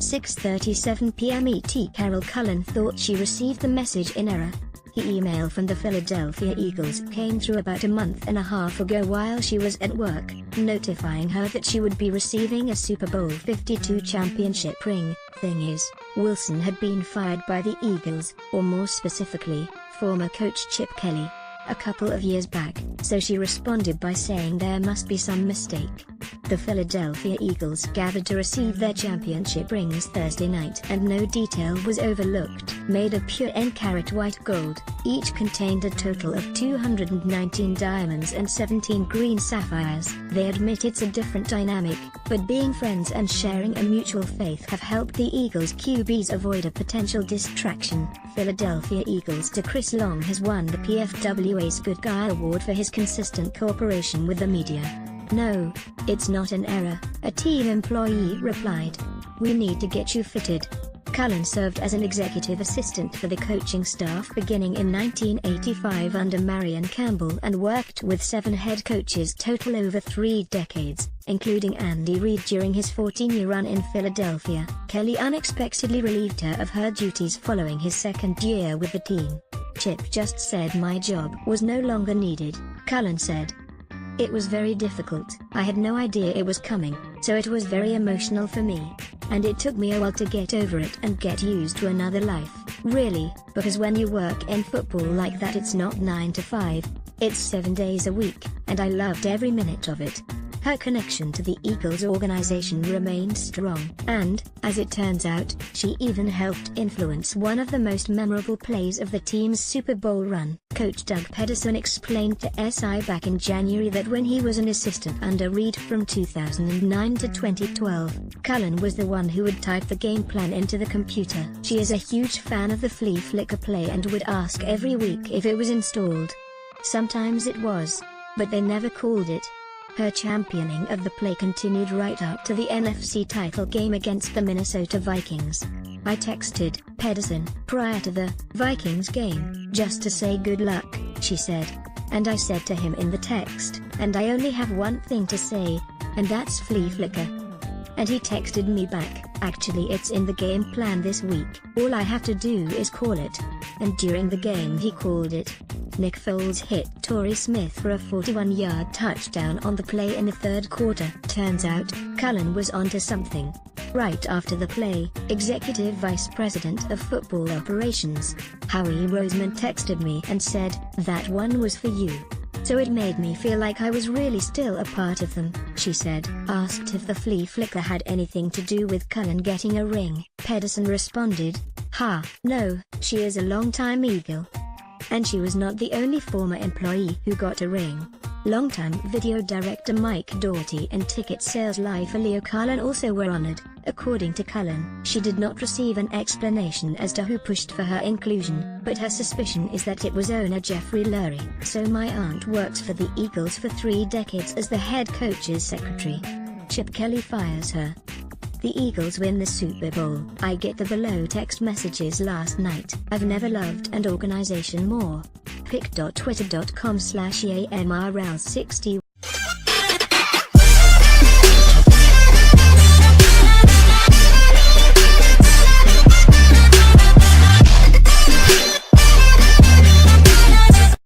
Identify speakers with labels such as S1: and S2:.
S1: 6:37 p.m. ET. Carol Cullen thought she received the message in error. The email from the Philadelphia Eagles came through about a month and a half ago while she was at work, notifying her that she would be receiving a Super Bowl 52 championship ring. Thing is, Wilson had been fired by the Eagles, or more specifically, former coach Chip Kelly, a couple of years back, so she responded by saying there must be some mistake. The Philadelphia Eagles gathered to receive their championship rings Thursday night and no detail was overlooked. Made of pure N-karat white gold, each contained a total of 219 diamonds and 17 green sapphires. They admit it's a different dynamic, but being friends and sharing a mutual faith have helped the Eagles QBs avoid a potential distraction. Philadelphia Eagles star Chris Long has won the PFWA's Good Guy Award for his consistent cooperation with the media. "No, it's not an error," a team employee replied. "We need to get you fitted." Cullen served as an executive assistant for the coaching staff beginning in 1985 under Marion Campbell and worked with 7 head coaches total over 3 decades, including Andy Reid during his 14-year run in Philadelphia. Kelly unexpectedly relieved her of her duties following his second year with the team. "Chip just said my job was no longer needed," Cullen said. "It was very difficult. I had no idea it was coming, so it was very emotional for me. And it took me a while to get over it and get used to another life, really, because when you work in football like that it's not 9 to 5, it's 7 days a week, and I loved every minute of it." Her connection to the Eagles organization remained strong, and, as it turns out, she even helped influence one of the most memorable plays of the team's Super Bowl run. Coach Doug Pederson explained to SI back in January that when he was an assistant under Reid from 2009 to 2012, Cullen was the one who would type the game plan into the computer. She is a huge fan of the flea flicker play and would ask every week if it was installed. Sometimes it was, but they never called it. Her championing of the play continued right up to the NFC title game against the Minnesota Vikings. "I texted Pederson prior to the Vikings game, just to say good luck," she said. "And I said to him in the text, and I only have one thing to say, and that's flea flicker. And he texted me back, actually it's in the game plan this week. All I have to do is call it. And during the game he called it." Nick Foles hit Torrey Smith for a 41-yard touchdown on the play in the third quarter. Turns out, Cullen was onto something. Right after the play, Executive Vice President of Football Operations, Howie Roseman texted me and said, "That one was for you." "So it made me feel like I was really still a part of them," she said. Asked if the flea flicker had anything to do with Cullen getting a ring, Pederson responded, "No, she is a longtime Eagle. And she was not the only former employee who got a ring." Longtime video director Mike Doughty and ticket sales lifer Leo Cullen also were honored. According to Cullen, she did not receive an explanation as to who pushed for her inclusion, but her suspicion is that it was owner Jeffrey Lurie. "So my aunt works for the Eagles for 3 decades as the head coach's secretary. Chip Kelly fires her. The Eagles win the Super Bowl. I get the below text messages last night. I've never loved an organization more. pic.twitter.com/EAMRL60